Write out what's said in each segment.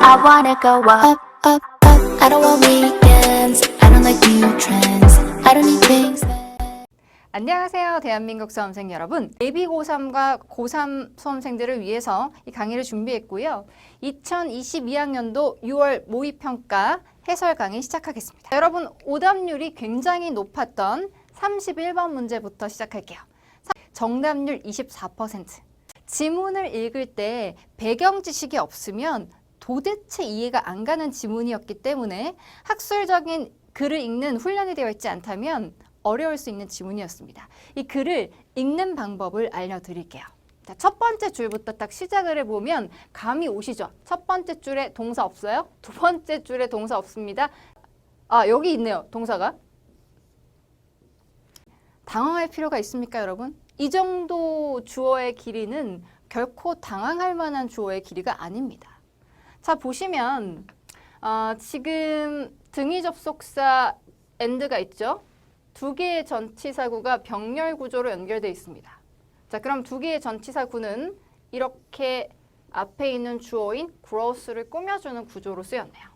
I wanna go up, up, up. I don't want weekends. I don't like new trends. I don't need things that... 안녕하세요. 대한민국 수험생 여러분. 예비 고3과 고3 수험생들을 위해서 이 강의를 준비했고요. 2022학년도 6월 모의평가 해설 강의 시작하겠습니다. 여러분, 오답률이 굉장히 높았던 31번 문제부터 시작할게요. 정답률 24%. 지문을 읽을 때 배경 지식이 없으면 도대체 이해가 안 가는 지문이었기 때문에 학술적인 글을 읽는 훈련이 되어 있지 않다면 어려울 수 있는 지문이었습니다. 이 글을 읽는 방법을 알려드릴게요. 자, 첫 번째 줄부터 딱 시작을 해보면 감이 오시죠? 첫 번째 줄에 동사 없어요? 두 번째 줄에 동사 없습니다. 아, 여기 있네요. 동사가. 당황할 필요가 있습니까, 여러분? 이 정도 주어의 길이는 결코 당황할 만한 주어의 길이가 아닙니다. 자, 보시면 지금 등위 접속사 and가 있죠? 두 개의 전치사구가 병렬 구조로 연결되어 있습니다. 자, 그럼 두 개의 전치사구는 이렇게 앞에 있는 주어인 growth를 꾸며주는 구조로 쓰였네요.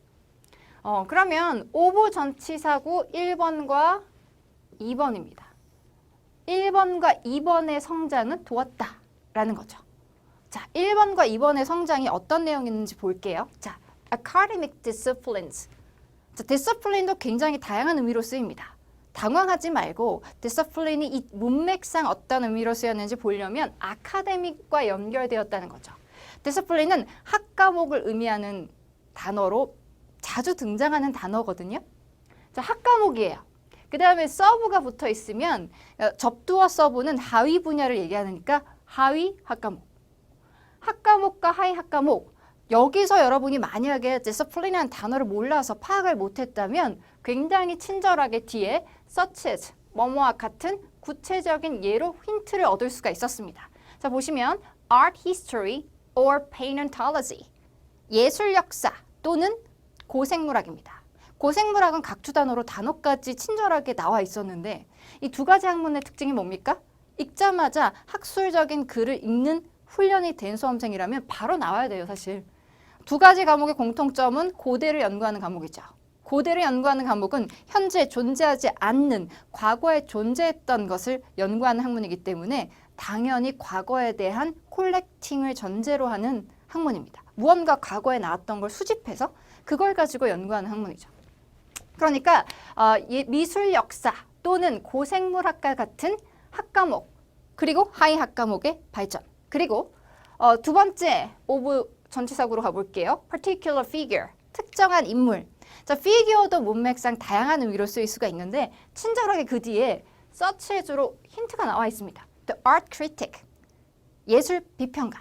그러면 오브 전치사구 1번과 2번입니다. 1번과 2번의 성장은 도왔다라는 거죠. 자, 1번과 2번의 성장이 어떤 내용이 있는지 볼게요. 자, academic disciplines. 자, discipline도 굉장히 다양한 의미로 쓰입니다. 당황하지 말고 discipline이 이 문맥상 어떤 의미로 쓰였는지 보려면 academic과 연결되었다는 거죠. discipline은 학과목을 의미하는 단어로 자주 등장하는 단어거든요. 자, 학과목이에요. 그 다음에 서브가 붙어 있으면 접두와 서브는 하위 분야를 얘기하니까 하위 학과목. 학과목과 하위 학과목. 여기서 여러분이 만약에 discipline이라는 단어를 몰라서 파악을 못했다면 굉장히 친절하게 뒤에 such as, 뭐뭐와 같은 구체적인 예로 힌트를 얻을 수가 있었습니다. 자, 보시면 art history or paleontology. 예술 역사 또는 고생물학입니다. 고생물학은 각주 단어로 단어까지 친절하게 나와 있었는데 이 두 가지 학문의 특징이 뭡니까? 읽자마자 학술적인 글을 읽는 훈련이 된 수험생이라면 바로 나와야 돼요, 사실. 두 가지 과목의 공통점은 고대를 연구하는 과목이죠. 고대를 연구하는 과목은 현재 존재하지 않는 과거에 존재했던 것을 연구하는 학문이기 때문에 당연히 과거에 대한 콜렉팅을 전제로 하는 학문입니다. 무언가 과거에 나왔던 걸 수집해서 그걸 가지고 연구하는 학문이죠. 그러니까 미술 역사 또는 고생물학과 같은 학과목 그리고 하위 학과목의 발전 그리고 두 번째 오브 전치사구로 가볼게요. particular figure, 특정한 인물. 자, figure도 문맥상 다양한 의미로 쓰일 수가 있는데 친절하게 그 뒤에 such as로 힌트가 나와 있습니다. The art critic, 예술 비평가.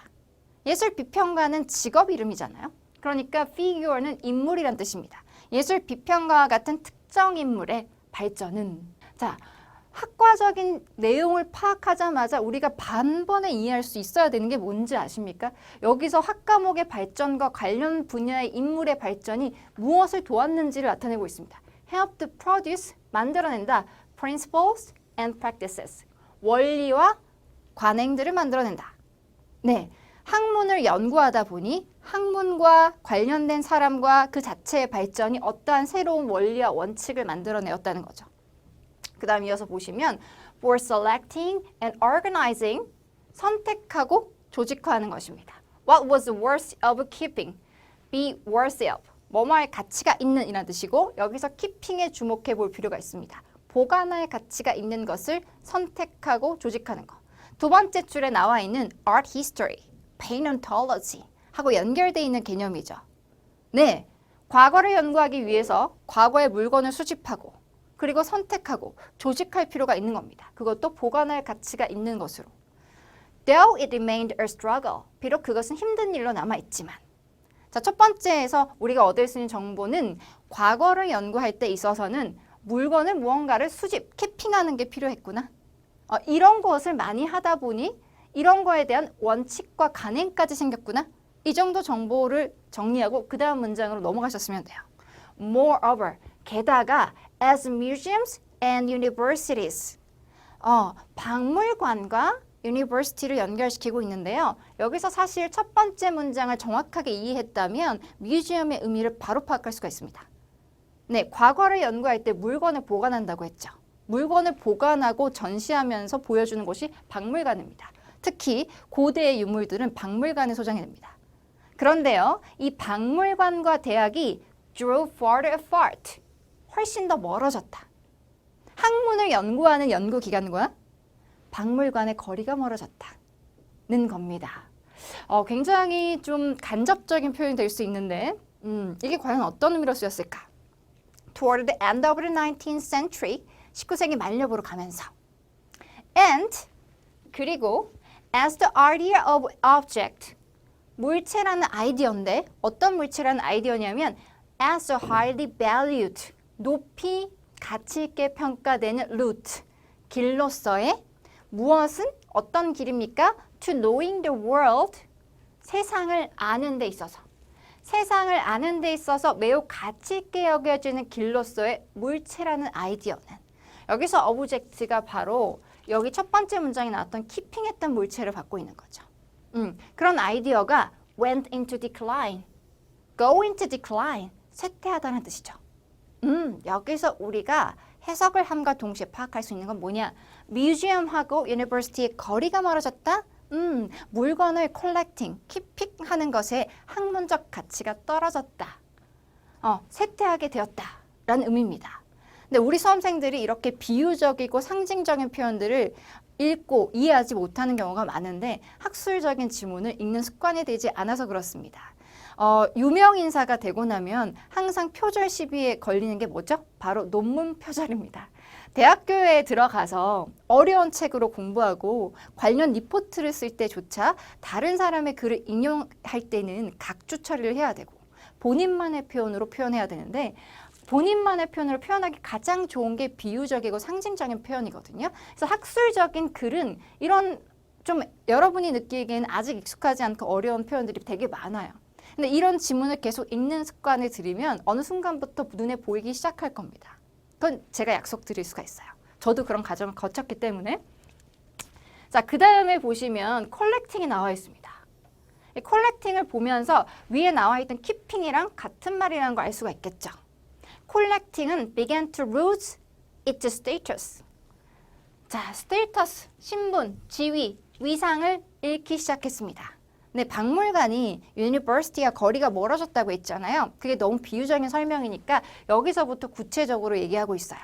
예술 비평가는 직업 이름이잖아요. 그러니까 figure는 인물이란 뜻입니다. 예술 비평가와 같은 특정 인물의 발전은 자, 학과적인 내용을 파악하자마자 우리가 단번에 이해할 수 있어야 되는 게 뭔지 아십니까? 여기서 학과목의 발전과 관련 분야의 인물의 발전이 무엇을 도왔는지를 나타내고 있습니다. helped produce, 만들어낸다. principles and practices, 원리와 관행들을 만들어낸다. 네, 학문을 연구하다 보니 학문과 관련된 사람과 그 자체의 발전이 어떠한 새로운 원리와 원칙을 만들어내었다는 거죠. 그 다음 이어서 보시면 for selecting and organizing, 선택하고 조직화하는 것입니다. What was worthy of keeping? Be worthy of, 뭐뭐할 가치가 있는 이라는 뜻이고 여기서 keeping에 주목해 볼 필요가 있습니다. 보관할 가치가 있는 것을 선택하고 조직하는 것. 두 번째 줄에 나와 있는 art history, paleontology 하고 연결되어 있는 개념이죠. 네, 과거를 연구하기 위해서 과거의 물건을 수집하고 그리고 선택하고 조직할 필요가 있는 겁니다. 그것도 보관할 가치가 있는 것으로. Though it remained a struggle. 비록 그것은 힘든 일로 남아있지만. 자, 첫 번째에서 우리가 얻을 수 있는 정보는 과거를 연구할 때 있어서는 물건을 무언가를 수집, 키핑하는 게 필요했구나. 이런 것을 많이 하다 보니 이런 거에 대한 원칙과 관행까지 생겼구나. 이 정도 정보를 정리하고 그 다음 문장으로 넘어가셨으면 돼요. Moreover, 게다가 as museums and universities, 박물관과 university를 연결시키고 있는데요. 여기서 사실 첫 번째 문장을 정확하게 이해했다면 museum의 의미를 바로 파악할 수가 있습니다. 네, 과거를 연구할 때 물건을 보관한다고 했죠. 물건을 보관하고 전시하면서 보여주는 곳이 박물관입니다. 특히 고대의 유물들은 박물관에 소장이 됩니다. 그런데요, 이 박물관과 대학이 drew farther apart, 훨씬 더 멀어졌다. 학문을 연구하는 연구기관과 박물관의 거리가 멀어졌다는 겁니다. 굉장히 좀 간접적인 표현이 될 수 있는데 이게 과연 어떤 의미로 쓰였을까? Toward the end of the 19th century, 19세기 말년으로 가면서 and 그리고 as the idea of object, 물체라는 아이디어인데 어떤 물체라는 아이디어냐면 as a highly valued, 높이 가치 있게 평가되는 route, 길로서의 무엇은 어떤 길입니까? To knowing the world, 세상을 아는 데 있어서 세상을 아는 데 있어서 매우 가치 있게 여겨지는 길로서의 물체라는 아이디어는 여기서 object가 바로 여기 첫 번째 문장에 나왔던 keeping했던 물체를 받고 있는 거죠. 그런 아이디어가 went into decline, go into decline, 쇠퇴하다는 뜻이죠. 여기서 우리가 해석을 함과 동시에 파악할 수 있는 건 뭐냐? 뮤지엄하고 유니버시티의 거리가 멀어졌다? 물건을 컬렉팅, 키핑하는 것에 학문적 가치가 떨어졌다. 쇠퇴하게 되었다라는 의미입니다. 근데 우리 수험생들이 이렇게 비유적이고 상징적인 표현들을 읽고 이해하지 못하는 경우가 많은데 학술적인 지문을 읽는 습관이 되지 않아서 그렇습니다. 유명 인사가 되고 나면 항상 표절 시비에 걸리는 게 뭐죠? 바로 논문 표절입니다. 대학교에 들어가서 어려운 책으로 공부하고 관련 리포트를 쓸 때조차 다른 사람의 글을 인용할 때는 각주 처리를 해야 되고 본인만의 표현으로 표현해야 되는데 본인만의 표현으로 표현하기 가장 좋은 게 비유적이고 상징적인 표현이거든요. 그래서 학술적인 글은 이런 좀 여러분이 느끼기에는 아직 익숙하지 않고 어려운 표현들이 되게 많아요. 근데 이런 지문을 계속 읽는 습관을 들이면 어느 순간부터 눈에 보이기 시작할 겁니다. 그건 제가 약속드릴 수가 있어요. 저도 그런 과정을 거쳤기 때문에. 자, 그 다음에 보시면 컬렉팅이 나와 있습니다. 이 컬렉팅을 보면서 위에 나와 있던 keeping이랑 같은 말이라는 걸 알 수가 있겠죠. 컬렉팅은 began to lose its status. 자, status, 신분, 지위, 위상을 잃기 시작했습니다. 네, 박물관이 유니버시티와 거리가 멀어졌다고 했잖아요. 그게 너무 비유적인 설명이니까 여기서부터 구체적으로 얘기하고 있어요.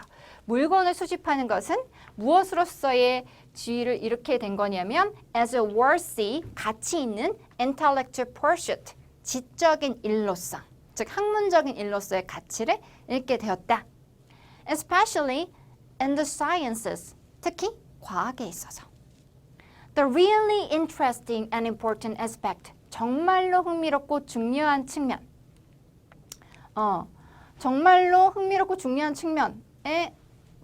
물건을 수집하는 것은 무엇으로서의 지위를 잃게 된 거냐면 as a worthy, 가치 있는 intellectual pursuit, 지적인 일로서, 즉 학문적인 일로서의 가치를 잃게 되었다. Especially in the sciences, 특히 과학에 있어서. The really interesting and important aspect, 정말로 흥미롭고 중요한 측면. 정말로 흥미롭고 중요한 측면의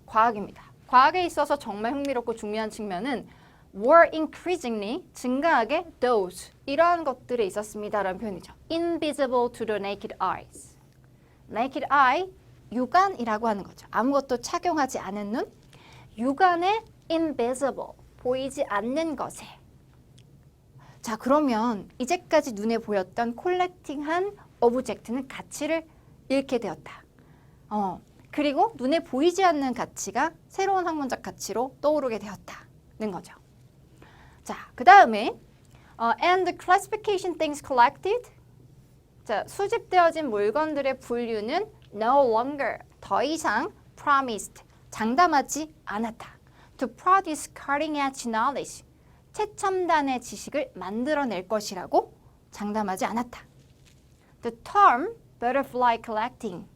과학입니다. 과학에 있어서 정말 흥미롭고 중요한 측면은 were increasingly, 증가하게 those, 이러한 것들에 있었습니다라는 표현이죠. Invisible to the naked eyes. Naked eye, 육안이라고 하는 거죠. 아무것도 착용하지 않은 눈, 육안의 invisible, 보이지 않는 것에. 자, 그러면 이제까지 눈에 보였던 콜렉팅한 오브젝트는 가치를 잃게 되었다. 그리고 눈에 보이지 않는 가치가 새로운 학문적 가치로 떠오르게 되었다는 거죠. 자, 그 다음에 and the classification things collected. 자, 수집되어진 물건들의 분류는 no longer, 더 이상 promised, 장담하지 않았다. To produce cutting-edge knowledge, 최첨단의 지식을 만들어낼 것이라고 장담하지 않았다. The term butterfly collecting.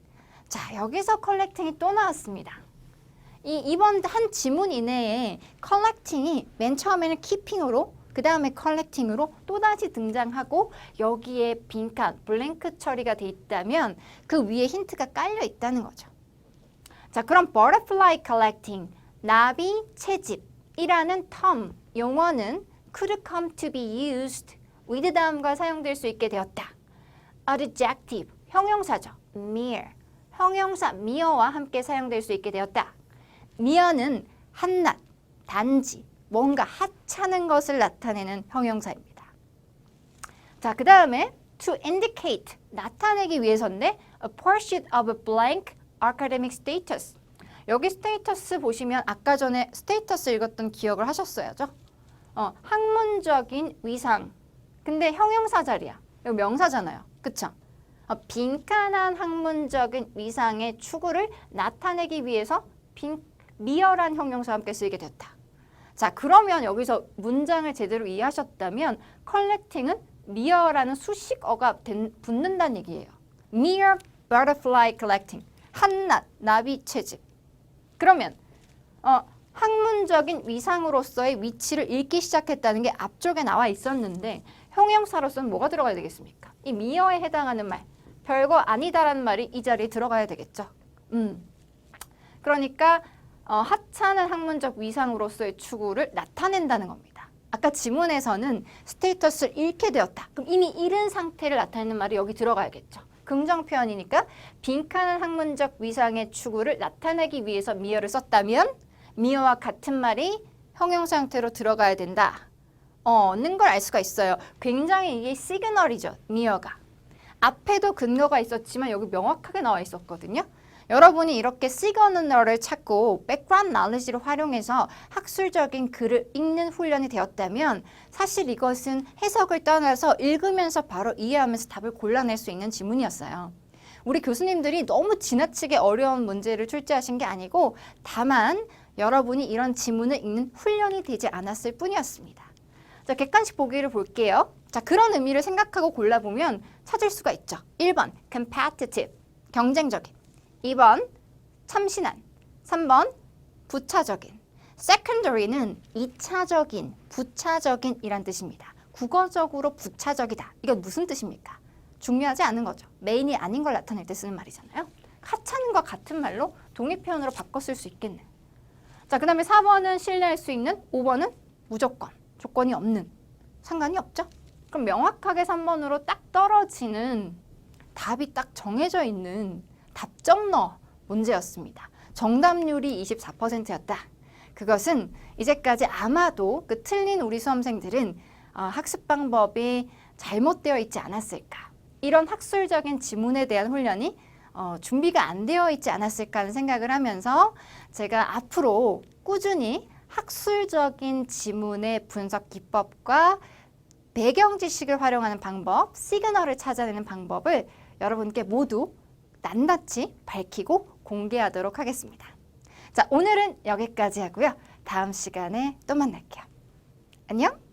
자, 여기서 collecting이 또 나왔습니다. 이번 한 지문 이내에 collecting이 맨 처음에는 keeping으로 그 다음에 collecting으로 또다시 등장하고 여기에 빈칸, 블랭크 처리가 돼 있다면 그 위에 힌트가 깔려 있다는 거죠. 자, 그럼 butterfly collecting, 나비 채집이라는 term, 용어는 could come to be used with 다음과 사용될 수 있게 되었다. adjective, 형용사죠. mere, 형용사 mere와 함께 사용될 수 있게 되었다. mere는 한낱, 단지, 뭔가 하찮은 것을 나타내는 형용사입니다. 자, 그 다음에 to indicate, 나타내기 위해서인데 a pursuit of a blank academic status. 여기 스테이터스 보시면 아까 전에 스테이터스 읽었던 기억을 하셨어야죠. 학문적인 위상. 근데 형용사 자리야. 이거 명사잖아요. 그쵸? 빈칸한 학문적인 위상의 추구를 나타내기 위해서 리얼한 형용사와 함께 쓰이게 됐다. 자, 그러면 여기서 문장을 제대로 이해하셨다면 collecting은 mere라는 수식어가 붙는다는 얘기예요. mere butterfly collecting. 한낱, 나비 채집. 그러면 학문적인 위상으로서의 위치를 읽기 시작했다는 게 앞쪽에 나와 있었는데 형용사로서는 뭐가 들어가야 되겠습니까? 이 mere에 해당하는 말, 별거 아니다라는 말이 이 자리에 들어가야 되겠죠. 그러니까 하찮은 학문적 위상으로서의 추구를 나타낸다는 겁니다. 아까 지문에서는 스테이터스를 잃게 되었다. 그럼 이미 잃은 상태를 나타내는 말이 여기 들어가야겠죠. 긍정 표현이니까 빈칸한 학문적 위상의 추구를 나타내기 위해서 mere를 썼다면 mere와 같은 말이 형용사 형태로 들어가야 된다. 는 걸 알 수가 있어요. 굉장히 이게 시그널이죠. mere가. 앞에도 근거가 있었지만 여기 명확하게 나와 있었거든요. 여러분이 이렇게 시그널을 찾고 백그라운드 knowledge를 활용해서 학술적인 글을 읽는 훈련이 되었다면 사실 이것은 해석을 떠나서 읽으면서 바로 이해하면서 답을 골라낼 수 있는 지문이었어요. 우리 교수님들이 너무 지나치게 어려운 문제를 출제하신 게 아니고 다만 여러분이 이런 지문을 읽는 훈련이 되지 않았을 뿐이었습니다. 자, 객관식 보기를 볼게요. 자, 그런 의미를 생각하고 골라보면 찾을 수가 있죠. 1번 competitive, 경쟁적인. 2번 참신한, 3번 부차적인. secondary는 2차적인, 부차적인 이란 뜻입니다. 국어적으로 부차적이다. 이건 무슨 뜻입니까? 중요하지 않은 거죠. 메인이 아닌 걸 나타낼 때 쓰는 말이잖아요. 하찮은과 같은 말로 동의 표현으로 바꿔 쓸 수 있겠네. 자, 그 다음에 4번은 신뢰할 수 있는, 5번은 무조건, 조건이 없는. 상관이 없죠? 그럼 명확하게 3번으로 딱 떨어지는 답이 딱 정해져 있는 답정너 문제였습니다. 정답률이 24%였다. 그것은 이제까지 아마도 그 틀린 우리 수험생들은 학습 방법이 잘못되어 있지 않았을까. 이런 학술적인 지문에 대한 훈련이 준비가 안 되어 있지 않았을까 하는 생각을 하면서 제가 앞으로 꾸준히 학술적인 지문의 분석 기법과 배경 지식을 활용하는 방법, 시그널을 찾아내는 방법을 여러분께 모두 낱낱이 밝히고 공개하도록 하겠습니다. 자, 오늘은 여기까지 하고요. 다음 시간에 또 만날게요. 안녕!